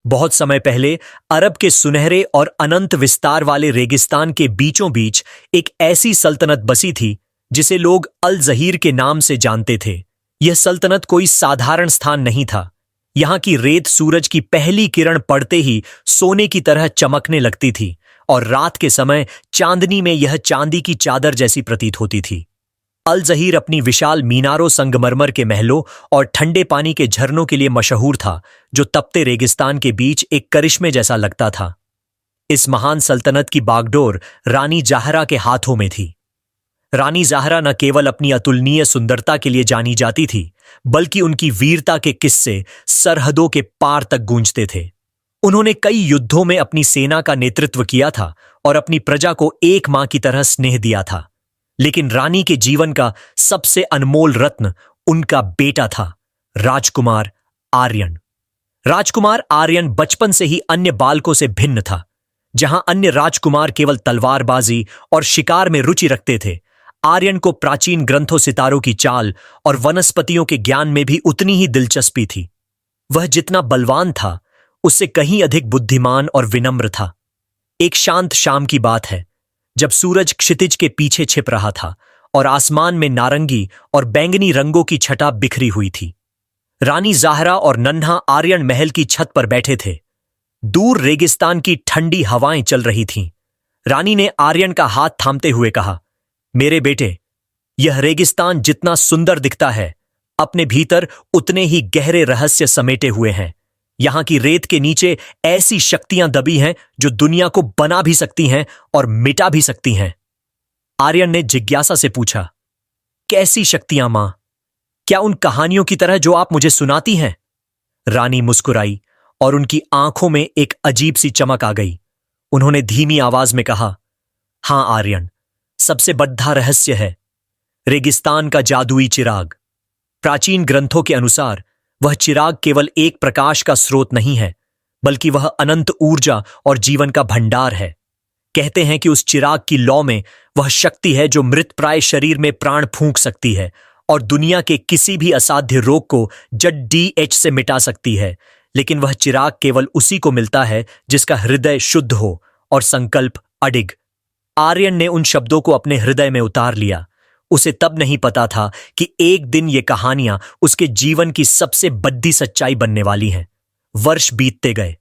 बहुत समय पहले अरब के सुनहरे और अनंत विस्तार वाले रेगिस्तान के बीचों बीच एक ऐसी सल्तनत बसी थी जिसे लोग अल जहीर के नाम से जानते थे। यह सल्तनत कोई साधारण स्थान नहीं था। यहां की रेत सूरज की पहली किरण पड़ते ही सोने की तरह चमकने लगती थी और रात के समय चांदनी में यह चांदी की चादर जैसी प्रतीत होती थी। अल जहीर अपनी विशाल मीनारों, संगमरमर के महलों और ठंडे पानी के झरनों के लिए मशहूर था, जो तपते रेगिस्तान के बीच एक करिश्मे जैसा लगता था। इस महान सल्तनत की बागडोर रानी ज़ाहरा के हाथों में थी। रानी ज़ाहरा न केवल अपनी अतुलनीय सुंदरता के लिए जानी जाती थी, बल्कि उनकी वीरता के किस्से सरहदों के पार तक गूंजते थे। उन्होंने कई युद्धों में अपनी सेना का नेतृत्व किया था और अपनी प्रजा को एक मां की तरह स्नेह दिया था। लेकिन रानी के जीवन का सबसे अनमोल रत्न उनका बेटा था, राजकुमार आर्यन। राजकुमार आर्यन बचपन से ही अन्य बालकों से भिन्न था। जहां अन्य राजकुमार केवल तलवारबाजी और शिकार में रुचि रखते थे, आर्यन को प्राचीन ग्रंथों, सितारों की चाल और वनस्पतियों के ज्ञान में भी उतनी ही दिलचस्पी थी। वह जितना बलवान था, उससे कहीं अधिक बुद्धिमान और विनम्र था। एक शांत शाम की बात है, जब सूरज क्षितिज के पीछे छिप रहा था और आसमान में नारंगी और बैंगनी रंगों की छटा बिखरी हुई थी। रानी ज़ाहरा और नन्हा आर्यन महल की छत पर बैठे थे। दूर रेगिस्तान की ठंडी हवाएं चल रही थीं। रानी ने आर्यन का हाथ थामते हुए कहा, मेरे बेटे, यह रेगिस्तान जितना सुंदर दिखता है, अपने भीतर उतने ही गहरे रहस्य समेटे हुए हैं। यहां की रेत के नीचे ऐसी शक्तियां दबी हैं जो दुनिया को बना भी सकती हैं और मिटा भी सकती हैं। आर्यन ने जिज्ञासा से पूछा, कैसी शक्तियां मां? क्या उन कहानियों की तरह जो आप मुझे सुनाती हैं? रानी मुस्कुराई और उनकी आंखों में एक अजीब सी चमक आ गई। उन्होंने धीमी आवाज में कहा, हां आर्यन, सबसे बड़ा रहस्य है रेगिस्तान का जादुई चिराग। प्राचीन ग्रंथों के अनुसार वह चिराग केवल एक प्रकाश का स्रोत नहीं है, बल्कि वह अनंत ऊर्जा और जीवन का भंडार है। कहते हैं कि उस चिराग की लौ में वह शक्ति है जो मृतप्राय शरीर में प्राण फूंक सकती है और दुनिया के किसी भी असाध्य रोग को जड़ से मिटा सकती है। लेकिन वह चिराग केवल उसी को मिलता है जिसका हृदय शुद्ध हो और संकल्प अडिग। आर्यन ने उन शब्दों को अपने हृदय में उतार लिया। उसे तब नहीं पता था कि एक दिन ये कहानियां उसके जीवन की सबसे बड़ी सच्चाई बनने वाली हैं। वर्ष बीतते गए।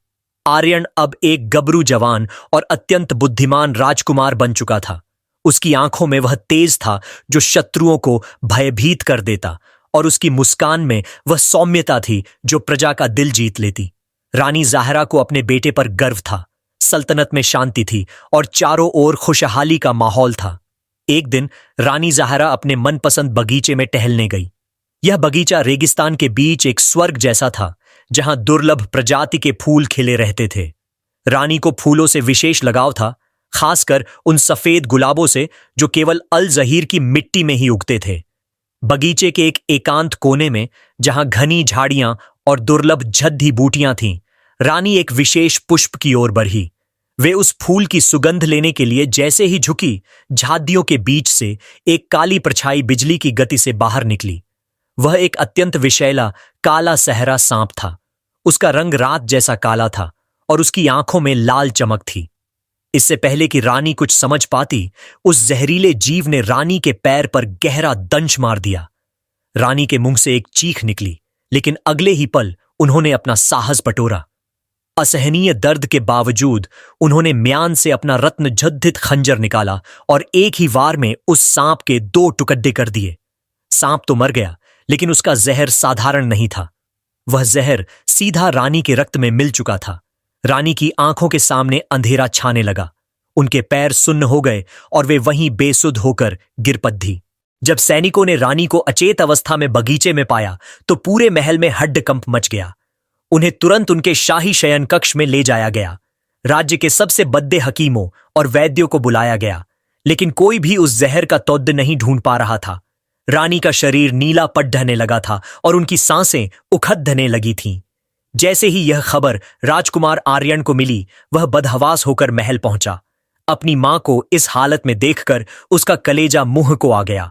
आर्यन अब एक गबरू जवान और अत्यंत बुद्धिमान राजकुमार बन चुका था। उसकी आंखों में वह तेज था जो शत्रुओं को भयभीत कर देता, और उसकी मुस्कान में वह सौम्यता थी जो प्रजा का दिल जीत लेती। रानी ज़ाहरा को अपने बेटे पर गर्व था। सल्तनत में शांति थी और चारों ओर खुशहाली का माहौल था। एक दिन रानी ज़ाहरा अपने मनपसंद बगीचे में टहलने गई। यह बगीचा रेगिस्तान के बीच एक स्वर्ग जैसा था, जहां दुर्लभ प्रजाति के फूल खिले रहते थे। रानी को फूलों से विशेष लगाव था, खासकर उन सफेद गुलाबों से जो केवल अल जहीर की मिट्टी में ही उगते थे। बगीचे के एक एकांत कोने में, जहां घनी झाड़ियां और दुर्लभ झद्दी बूटियां थीं, रानी एक विशेष पुष्प की ओर बढ़ी। वे उस फूल की सुगंध लेने के लिए जैसे ही झुकी, झाड़ियों के बीच से एक काली परछाई बिजली की गति से बाहर निकली। वह एक अत्यंत विषैला काला सहरा सांप था। उसका रंग रात जैसा काला था और उसकी आंखों में लाल चमक थी। इससे पहले कि रानी कुछ समझ पाती, उस जहरीले जीव ने रानी के पैर पर गहरा दंश मार दिया। रानी के मुंह से एक चीख निकली, लेकिन अगले ही पल उन्होंने अपना साहस बटोरा। असहनीय दर्द के बावजूद उन्होंने म्यान से अपना रत्न जद्दित खंजर निकाला और एक ही वार में उस सांप के 2 टुकड़े कर दिए। सांप तो मर गया, लेकिन उसका जहर साधारण नहीं था। वह जहर सीधा रानी के रक्त में मिल चुका था। रानी की आंखों के सामने अंधेरा छाने लगा। उनके पैर सुन्न हो गए और वे वहीं बेसुध होकर गिर पड़ी। जब सैनिकों ने रानी को अचेत अवस्था में बगीचे में पाया, तो पूरे महल में हड्डकंप मच गया। उन्हें तुरंत उनके शाही शयन कक्ष में ले जाया गया। राज्य के सबसे बड़े हकीमों और वैद्यों को बुलाया गया, लेकिन कोई भी उस जहर का तौद नहीं ढूंढ पा रहा था। रानी का शरीर नीला पट ढहने लगा था और उनकी सांसें उखड़ने लगी थीं। जैसे ही यह खबर राजकुमार आर्यन को मिली, वह बदहवास होकर महल पहुंचा। अपनी मां को इस हालत में देखकर उसका कलेजा मुंह को आ गया।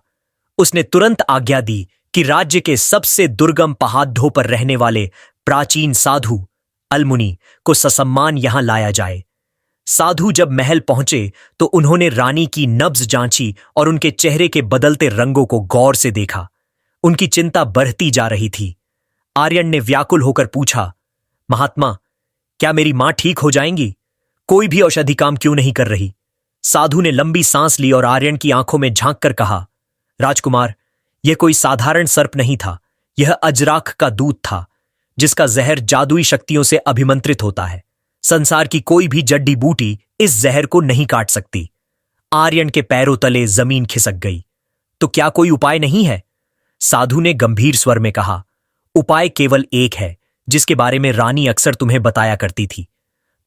उसने तुरंत आज्ञा दी कि राज्य के सबसे दुर्गम पहाड़ों पर रहने वाले प्राचीन साधु अलमुनी को ससम्मान यहां लाया जाए। साधु जब महल पहुंचे तो उन्होंने रानी की नब्ज जांची और उनके चेहरे के बदलते रंगों को गौर से देखा। उनकी चिंता बढ़ती जा रही थी। आर्यन ने व्याकुल होकर पूछा, महात्मा, क्या मेरी मां ठीक हो जाएंगी? कोई भी औषधि काम क्यों नहीं कर रही? साधु ने लंबी सांस ली और आर्यन की आंखों में झांक कर कहा, राजकुमार, यह कोई साधारण सर्प नहीं था। यह अजराख का दूत था, जिसका जहर जादुई शक्तियों से अभिमंत्रित होता है। संसार की कोई भी जड्डी बूटी इस जहर को नहीं काट सकती। आर्यन के पैरों तले जमीन खिसक गई। तो क्या कोई उपाय नहीं है? साधु ने गंभीर स्वर में कहा, उपाय केवल एक है, जिसके बारे में रानी अक्सर तुम्हें बताया करती थी।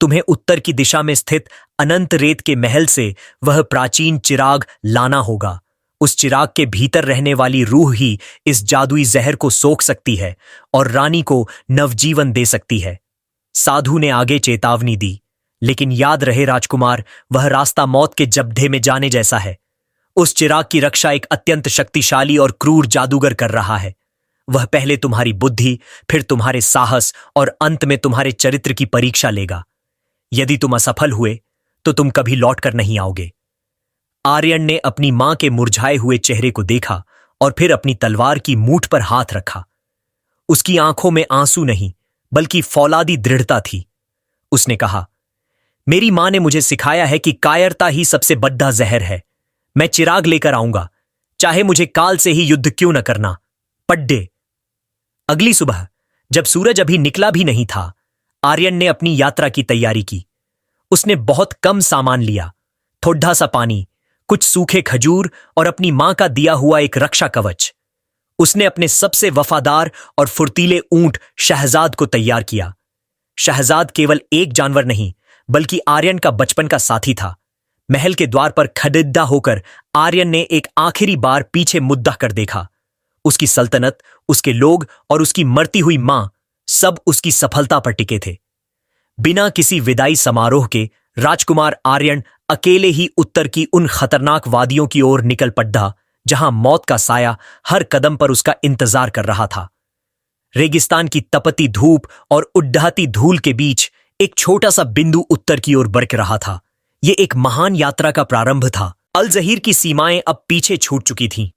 तुम्हें उत्तर की दिशा में स्थित अनंत रेत के महल से वह प्राचीन चिराग लाना होगा। उस चिराग के भीतर रहने वाली रूह ही इस जादुई जहर को सोख सकती है और रानी को नवजीवन दे सकती है। साधु ने आगे चेतावनी दी, लेकिन याद रहे राजकुमार, वह रास्ता मौत के जब्धे में जाने जैसा है। उस चिराग की रक्षा एक अत्यंत शक्तिशाली और क्रूर जादूगर कर रहा है। वह पहले तुम्हारी बुद्धि, फिर तुम्हारे साहस और अंत में तुम्हारे चरित्र की परीक्षा लेगा। यदि तुम असफल हुए तो तुम कभी लौटकर नहीं आओगे। आर्यन ने अपनी मां के मुरझाए हुए चेहरे को देखा और फिर अपनी तलवार की मूठ पर हाथ रखा। उसकी आंखों में आंसू नहीं, बल्कि फौलादी दृढ़ता थी। उसने कहा, मेरी मां ने मुझे सिखाया है कि कायरता ही सबसे बड़ा जहर है। मैं चिराग लेकर आऊंगा, चाहे मुझे काल से ही युद्ध क्यों न करना। पड्डे। अगली सुबह, जब सूरज अभी निकला भी नहीं था, आर्यन ने अपनी यात्रा की तैयारी की। उसने बहुत कम सामान लिया, थोड़ा सा पानी, कुछ सूखे खजूर और अपनी मां का दिया हुआ एक रक्षा कवच। उसने अपने सबसे वफादार और फुर्तीले ऊंट शहजाद को तैयार किया। शहजाद केवल एक जानवर नहीं, बल्कि आर्यन का बचपन का साथी था। महल के द्वार पर खड़िद्दा होकर आर्यन ने एक आखिरी बार पीछे मुद्दा कर देखा। उसकी सल्तनत, उसके लोग और उसकी मरती हुई मां सब उसकी सफलता पर टिके थे। बिना किसी विदाई समारोह के राजकुमार आर्यन अकेले ही उत्तर की उन खतरनाक वादियों की ओर निकल पड़ा, जहां मौत का साया हर कदम पर उसका इंतजार कर रहा था। रेगिस्तान की तपती धूप और उड्डाती धूल के बीच एक छोटा सा बिंदु उत्तर की ओर बढ़ रहा था। यह एक महान यात्रा का प्रारंभ था। अल जहीर की सीमाएं अब पीछे छूट चुकी थीं।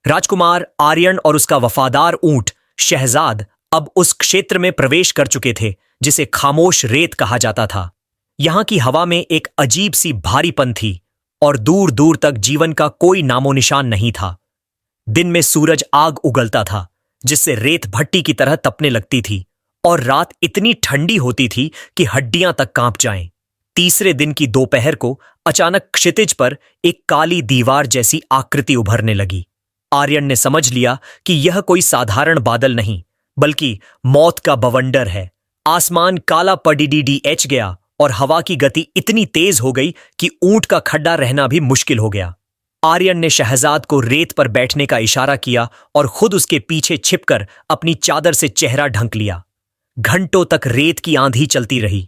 राजकुमार आर्यन और उसका वफादार ऊंट शहजाद अब उस क्षेत्र में प्रवेश कर चुके थे जिसे खामोश रेत कहा जाता था। यहां की हवा में एक अजीब सी भारीपन थी और दूर दूर तक जीवन का कोई नामो निशान नहीं था। दिन में सूरज आग उगलता था, जिससे रेत भट्टी की तरह तपने लगती थी, और रात इतनी ठंडी होती थी कि हड्डियां तक कांप जाएं। तीसरे दिन की दोपहर को अचानक क्षितिज पर एक काली दीवार जैसी आकृति उभरने लगी। आर्यन ने समझ लिया कि यह कोई साधारण बादल नहीं, बल्कि मौत का बवंडर है। आसमान काला पडीडीएच गया और हवा की गति इतनी तेज हो गई कि ऊंट का खड्डा रहना भी मुश्किल हो गया। आर्यन ने शहजाद को रेत पर बैठने का इशारा किया और खुद उसके पीछे छिपकर अपनी चादर से चेहरा ढंक लिया। घंटों तक रेत की आंधी चलती रही।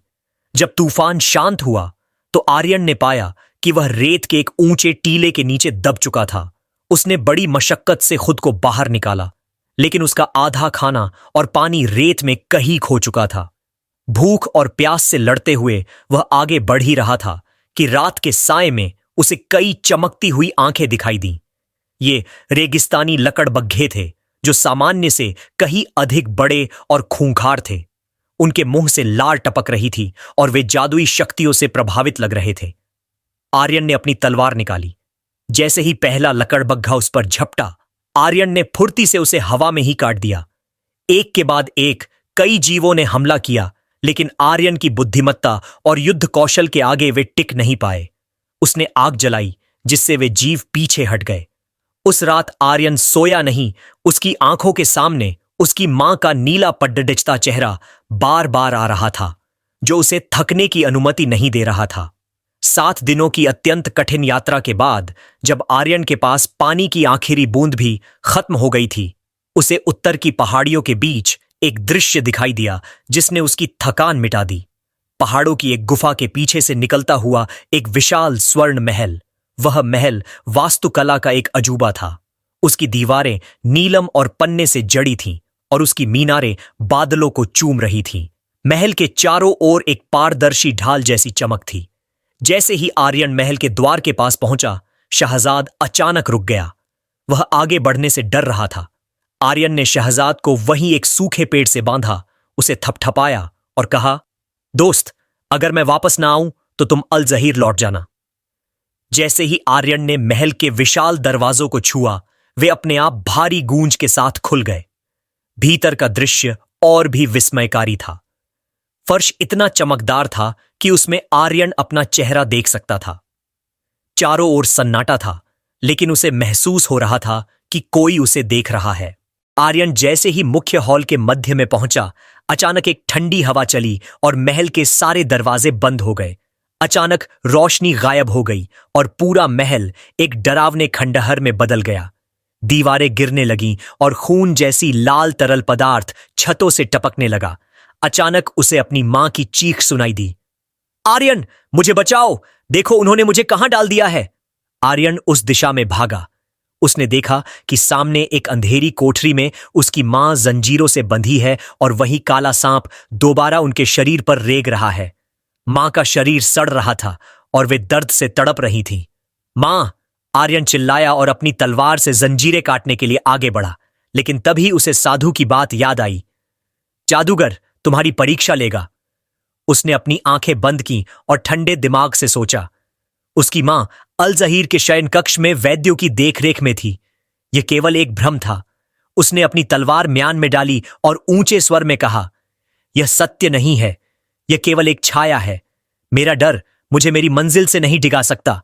जब तूफान शांत हुआ तो आर्यन ने पाया कि वह रेत के एक ऊंचे टीले के नीचे दब चुका था। उसने बड़ी मशक्कत से खुद को बाहर निकाला, लेकिन उसका आधा खाना और पानी रेत में कहीं खो चुका था। भूख और प्यास से लड़ते हुए वह आगे बढ़ ही रहा था कि रात के साए में उसे कई चमकती हुई आंखें दिखाई दीं। ये रेगिस्तानी लकड़बग्घे थे, जो सामान्य से कहीं अधिक बड़े और खूंखार थे। उनके मुंह से लार टपक रही थी और वे जादुई शक्तियों से प्रभावित लग रहे थे। आर्यन ने अपनी तलवार निकाली। जैसे ही पहला लकड़बग्घा उस पर झपटा, आर्यन ने फुर्ती से उसे हवा में ही काट दिया। एक के बाद एक कई जीवों ने हमला किया, लेकिन आर्यन की बुद्धिमत्ता और युद्ध कौशल के आगे वे टिक नहीं पाए। उसने आग जलाई, जिससे वे जीव पीछे हट गए। उस रात आर्यन सोया नहीं। उसकी आंखों के सामने उसकी मां का नीला पड्डडिचता चेहरा बार बार आ रहा था, जो उसे थकने की अनुमति नहीं दे रहा था। 7 दिनों की अत्यंत कठिन यात्रा के बाद जब आर्यन के पास पानी की आखिरी बूंद भी खत्म हो गई थी, उसे उत्तर की पहाड़ियों के बीच एक दृश्य दिखाई दिया जिसने उसकी थकान मिटा दी। पहाड़ों की एक गुफा के पीछे से निकलता हुआ एक विशाल स्वर्ण महल। वह महल वास्तुकला का एक अजूबा था। उसकी दीवारें नीलम और पन्ने से जड़ी थीं और उसकी मीनारें बादलों को चूम रही थीं। महल के चारों ओर एक पारदर्शी ढाल जैसी चमक थी। जैसे ही आर्यन महल के द्वार के पास पहुंचा, शहजाद अचानक रुक गया। वह आगे बढ़ने से डर रहा था। आर्यन ने शहजाद को वहीं एक सूखे पेड़ से बांधा, उसे थपथपाया और कहा, दोस्त, अगर मैं वापस ना आऊं तो तुम अल जहीर लौट जाना। जैसे ही आर्यन ने महल के विशाल दरवाजों को छुआ, वे अपने आप भारी गूंज के साथ खुल गए। भीतर का दृश्य और भी विस्मयकारी था। फर्श इतना चमकदार था कि उसमें आर्यन अपना चेहरा देख सकता था। चारों ओर सन्नाटा था, लेकिन उसे महसूस हो रहा था कि कोई उसे देख रहा है। आर्यन जैसे ही मुख्य हॉल के मध्य में पहुंचा, अचानक एक ठंडी हवा चली और महल के सारे दरवाजे बंद हो गए। अचानक रोशनी गायब हो गई और पूरा महल एक डरावने खंडहर में बदल गया। दीवारें गिरने लगीं और खून जैसी लाल तरल पदार्थ छतों से टपकने लगा। अचानक उसे अपनी मां की चीख सुनाई दी, आर्यन, मुझे बचाओ! देखो, उन्होंने मुझे कहां डाल दिया है। आर्यन उस दिशा में भागा। उसने देखा कि सामने एक अंधेरी कोठरी में उसकी मां जंजीरों से बंधी है और वही काला सांप दोबारा उनके शरीर पर रेग रहा है। मां का शरीर सड़ रहा था और वे दर्द से तड़प रही थीं। मां! आर्यन चिल्लाया और अपनी तलवार से जंजीरें काटने के लिए आगे बढ़ा, लेकिन तभी उसे साधु की बात याद आई। जादूगर तुम्हारी परीक्षा लेगा। उसने अपनी आंखें बंद की और ठंडे दिमाग से सोचा। उसकी मां अल जहीर के शयन कक्ष में वैद्यों की देखरेख में थी। यह केवल एक भ्रम था। उसने अपनी तलवार म्यान में डाली और ऊंचे स्वर में कहा, यह सत्य नहीं है, यह केवल एक छाया है। मेरा डर मुझे मेरी मंजिल से नहीं डिगा सकता।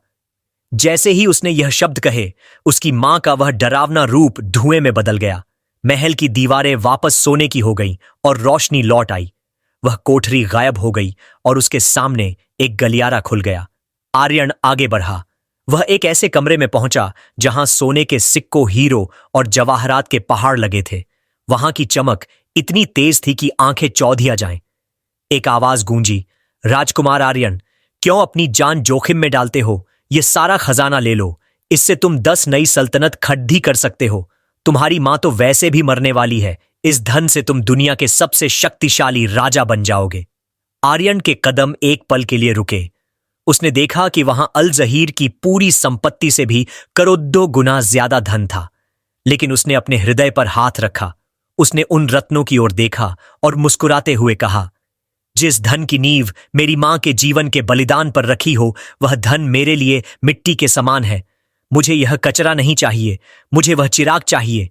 जैसे ही उसने यह शब्द कहे, उसकी मां का वह डरावना रूप धुएं में बदल गया। महल की दीवारें वापस सोने की हो गईं और रोशनी लौट आई। वह कोठरी गायब हो गई और उसके सामने एक गलियारा खुल गया। आर्यन आगे बढ़ा। वह एक ऐसे कमरे में पहुंचा जहां सोने के सिक्कों, हीरो और जवाहरात के पहाड़ लगे थे। वहां की चमक इतनी तेज थी कि आंखें चौधिया जाएं। एक आवाज गूंजी, राजकुमार आर्यन, क्यों अपनी जान जोखिम में डालते हो? यह सारा खजाना ले लो। इससे तुम 10 नई सल्तनत खड़ी कर सकते हो। तुम्हारी मां तो वैसे भी मरने वाली है। इस धन से तुम दुनिया के सबसे शक्तिशाली राजा बन जाओगे। आर्यन के कदम एक पल के लिए रुके। उसने देखा कि वहां अल जहीर की पूरी संपत्ति से भी करोड़ों गुना ज्यादा धन था। लेकिन उसने अपने हृदय पर हाथ रखा। उसने उन रत्नों की ओर देखा और मुस्कुराते हुए कहा, जिस धन की नींव मेरी मां के जीवन के बलिदान पर रखी हो, वह धन मेरे लिए मिट्टी के समान है। मुझे यह कचरा नहीं चाहिए, मुझे वह चिराग चाहिए।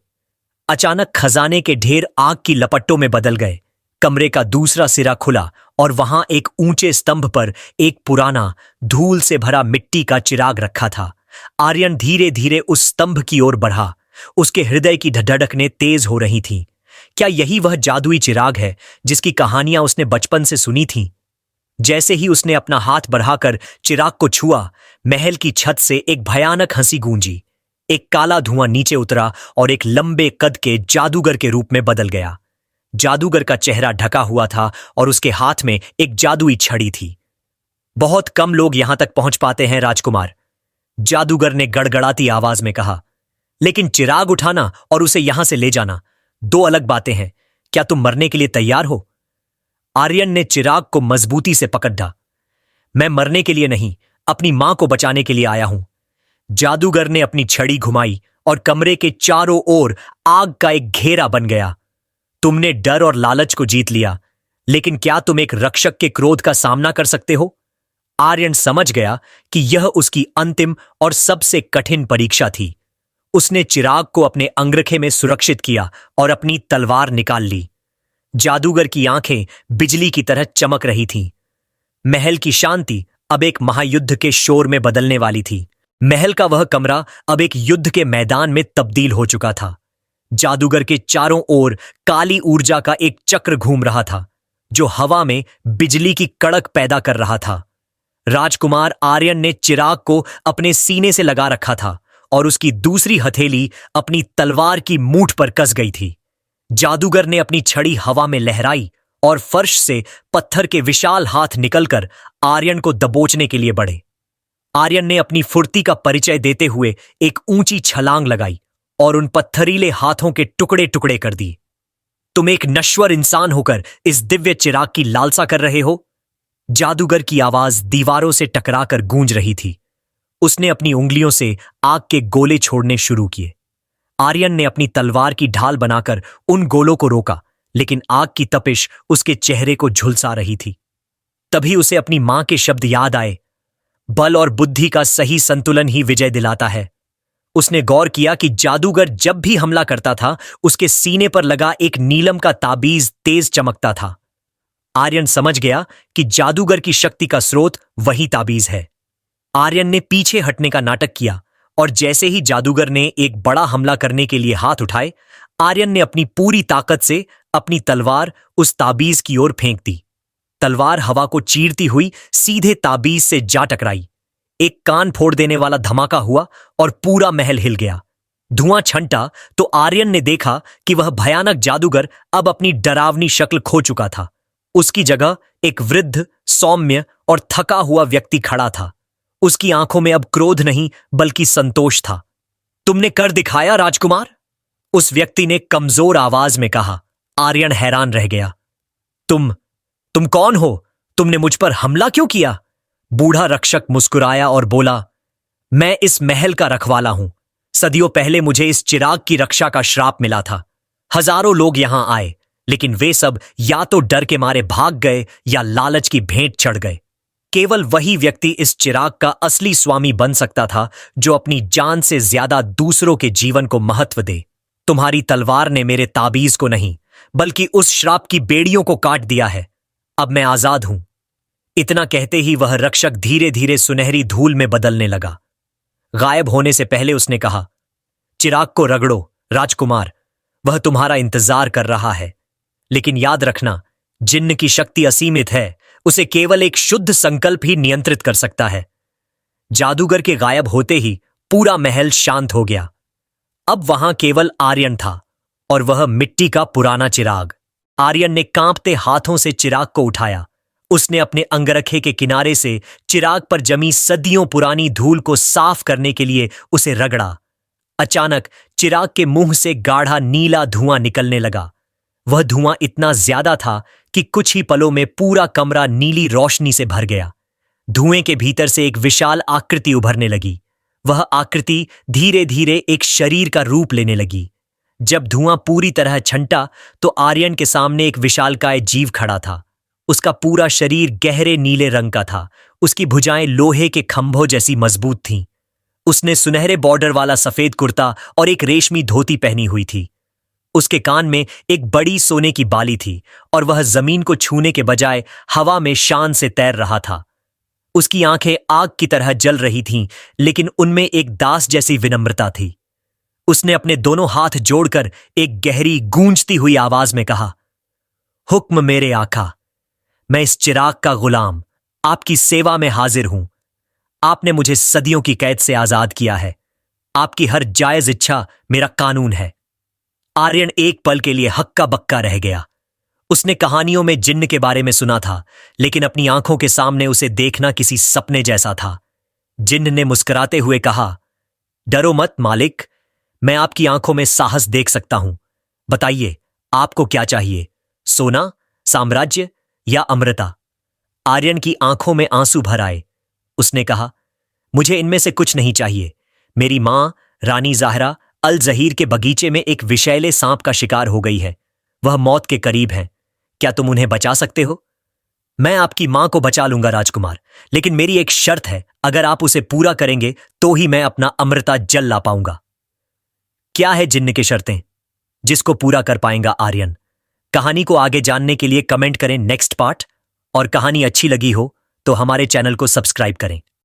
अचानक खजाने के ढेर आग की लपटों में बदल गए। कमरे का दूसरा सिरा खुला और वहां एक ऊंचे स्तंभ पर एक पुराना, धूल से भरा मिट्टी का चिराग रखा था। आर्यन धीरे धीरे उस स्तंभ की ओर बढ़ा। उसके हृदय की धड़कनें तेज हो रही थीं। क्या यही वह जादुई चिराग है जिसकी कहानियां उसने बचपन से सुनी थीं? जैसे ही उसने अपना हाथ बढ़ाकर चिराग को छुआ, महल की छत से एक भयानक हंसी गूंजी। एक काला धुआं नीचे उतरा और एक लंबे कद के जादूगर के रूप में बदल गया। जादूगर का चेहरा ढका हुआ था और उसके हाथ में एक जादुई छड़ी थी। बहुत कम लोग यहां तक पहुंच पाते हैं राजकुमार, जादूगर ने गड़गड़ाती आवाज में कहा। लेकिन चिराग उठाना और उसे यहां से ले जाना दो अलग बातें हैं। क्या तुम मरने के लिए तैयार हो? आर्यन ने चिराग को मजबूती से पकड़ा। मैं मरने के लिए नहीं, अपनी मां को बचाने के लिए आया हूं। जादूगर ने अपनी छड़ी घुमाई और कमरे के चारों ओर आग का एक घेरा बन गया। तुमने डर और लालच को जीत लिया, लेकिन क्या तुम एक रक्षक के क्रोध का सामना कर सकते हो? आर्यन समझ गया कि यह उसकी अंतिम और सबसे कठिन परीक्षा थी। उसने चिराग को अपने अंगरखे में सुरक्षित किया और अपनी तलवार निकाल ली। जादूगर की आंखें बिजली की तरह चमक रही थीं। महल की शांति अब एक महायुद्ध के शोर में बदलने वाली थी। महल का वह कमरा अब एक युद्ध के मैदान में तब्दील हो चुका था। जादूगर के चारों ओर काली ऊर्जा का एक चक्र घूम रहा था, जो हवा में बिजली की कड़क पैदा कर रहा था। राजकुमार आर्यन ने चिराग को अपने सीने से लगा रखा था और उसकी दूसरी हथेली अपनी तलवार की मूठ पर कस गई थी। जादूगर ने अपनी छड़ी हवा में लहराई और फर्श से पत्थर के विशाल हाथ निकलकर आर्यन को दबोचने के लिए बढ़े। आर्यन ने अपनी फुर्ती का परिचय देते हुए एक ऊंची छलांग लगाई और उन पत्थरीले हाथों के टुकड़े टुकड़े कर दिए। तुम एक नश्वर इंसान होकर इस दिव्य चिराग की लालसा कर रहे हो। जादूगर की आवाज दीवारों से टकराकर गूंज रही थी। उसने अपनी उंगलियों से आग के गोले छोड़ने शुरू किए। आर्यन ने अपनी तलवार की ढाल बनाकर उन गोलों को रोका, लेकिन आग की तपिश उसके चेहरे को झुलसा रही थी। तभी उसे अपनी मां के शब्द याद आए, बल और बुद्धि का सही संतुलन ही विजय दिलाता है। उसने गौर किया कि जादूगर जब भी हमला करता था, उसके सीने पर लगा एक नीलम का ताबीज तेज चमकता था। आर्यन समझ गया कि जादूगर की शक्ति का स्रोत वही ताबीज है। आर्यन ने पीछे हटने का नाटक किया और जैसे ही जादूगर ने एक बड़ा हमला करने के लिए हाथ उठाए, आर्यन ने अपनी पूरी ताकत से अपनी तलवार उस ताबीज की ओर फेंक दी। तलवार हवा को चीरती हुई सीधे ताबीज से जा टकराई। एक कान फोड़ देने वाला धमाका हुआ और पूरा महल हिल गया। धुआं छंटा तो आर्यन ने देखा कि वह भयानक जादूगर अब अपनी डरावनी शक्ल खो चुका था। उसकी जगह एक वृद्ध, सौम्य और थका हुआ व्यक्ति खड़ा था। उसकी आंखों में अब क्रोध नहीं बल्कि संतोष था। तुमने कर दिखाया राजकुमार, उस व्यक्ति ने कमजोर आवाज में कहा। आर्यन हैरान रह गया। तुम कौन हो? तुमने मुझ पर हमला क्यों किया? बूढ़ा रक्षक मुस्कुराया और बोला, मैं इस महल का रखवाला हूं। सदियों पहले मुझे इस चिराग की रक्षा का श्राप मिला था। हजारों लोग यहां आए, लेकिन वे सब या तो डर के मारे भाग गए या लालच की भेंट चढ़ गए। केवल वही व्यक्ति इस चिराग का असली स्वामी बन सकता था जो अपनी जान से ज्यादा दूसरों के जीवन को महत्व दे। तुम्हारी तलवार ने मेरे ताबीज को नहीं बल्कि उस श्राप की बेड़ियों को काट दिया है। अब मैं आजाद हूं। इतना कहते ही वह रक्षक धीरे धीरे सुनहरी धूल में बदलने लगा। गायब होने से पहले उसने कहा, चिराग को रगड़ो राजकुमार, वह तुम्हारा इंतजार कर रहा है। लेकिन याद रखना, जिन्न की शक्ति असीमित है, उसे केवल एक शुद्ध संकल्प ही नियंत्रित कर सकता है। जादूगर के गायब होते ही पूरा महल शांत हो गया। अब वहां केवल आर्यन था और वह मिट्टी का पुराना चिराग। आर्यन ने कांपते हाथों से चिराग को उठाया। उसने अपने अंगरखे के किनारे से चिराग पर जमी सदियों पुरानी धूल को साफ करने के लिए उसे रगड़ा। अचानक चिराग के मुंह से गाढ़ा नीला धुआं निकलने लगा। वह धुआं इतना ज्यादा था कि कुछ ही पलों में पूरा कमरा नीली रोशनी से भर गया। धुएं के भीतर से एक विशाल आकृति उभरने लगी। वह आकृति धीरे धीरे एक शरीर का रूप लेने लगी। जब धुआं पूरी तरह छंटा तो आर्यन के सामने एक विशालकाय जीव खड़ा था। उसका पूरा शरीर गहरे नीले रंग का था। उसकी भुजाएं लोहे के खंभों जैसी मजबूत थीं। उसने सुनहरे बॉर्डर वाला सफेद कुर्ता और एक रेशमी धोती पहनी हुई थी। उसके कान में एक बड़ी सोने की बाली थी और वह जमीन को छूने के बजाय हवा में शान से तैर रहा था। उसकी आंखें आग की तरह जल रही थीं, लेकिन उनमें एक दास जैसी विनम्रता थी। उसने अपने दोनों हाथ जोड़कर एक गहरी गूंजती हुई आवाज में कहा, हुक्म मेरे आका, मैं इस चिराग का गुलाम आपकी सेवा में हाजिर हूं। आपने मुझे सदियों की कैद से आजाद किया है। आपकी हर जायज इच्छा मेरा कानून है। आर्यन एक पल के लिए हक्का बक्का रह गया। उसने कहानियों में जिन्न के बारे में सुना था, लेकिन अपनी आंखों के सामने उसे देखना किसी सपने जैसा था। जिन्न ने मुस्कुराते हुए कहा, डरो मत मालिक, मैं आपकी आंखों में साहस देख सकता हूं। बताइए, आपको क्या चाहिए? सोना, साम्राज्य या अमृता? आर्यन की आंखों में आंसू भर आए। उसने कहा, मुझे इनमें से कुछ नहीं चाहिए। मेरी मां रानी ज़ाहरा अल ज़हीर के बगीचे में एक विषैले सांप का शिकार हो गई है। वह मौत के करीब है। क्या तुम उन्हें बचा सकते हो? मैं आपकी मां को बचा लूंगा राजकुमार, लेकिन मेरी एक शर्त है। अगर आप उसे पूरा करेंगे तो ही मैं अपना अमृता जल ला पाऊंगा। क्या है जिन्न की शर्तें जिसको पूरा कर पाएगा आर्यन? कहानी को आगे जानने के लिए कमेंट करें नेक्स्ट पार्ट, और कहानी अच्छी लगी हो तो हमारे चैनल को सब्सक्राइब करें।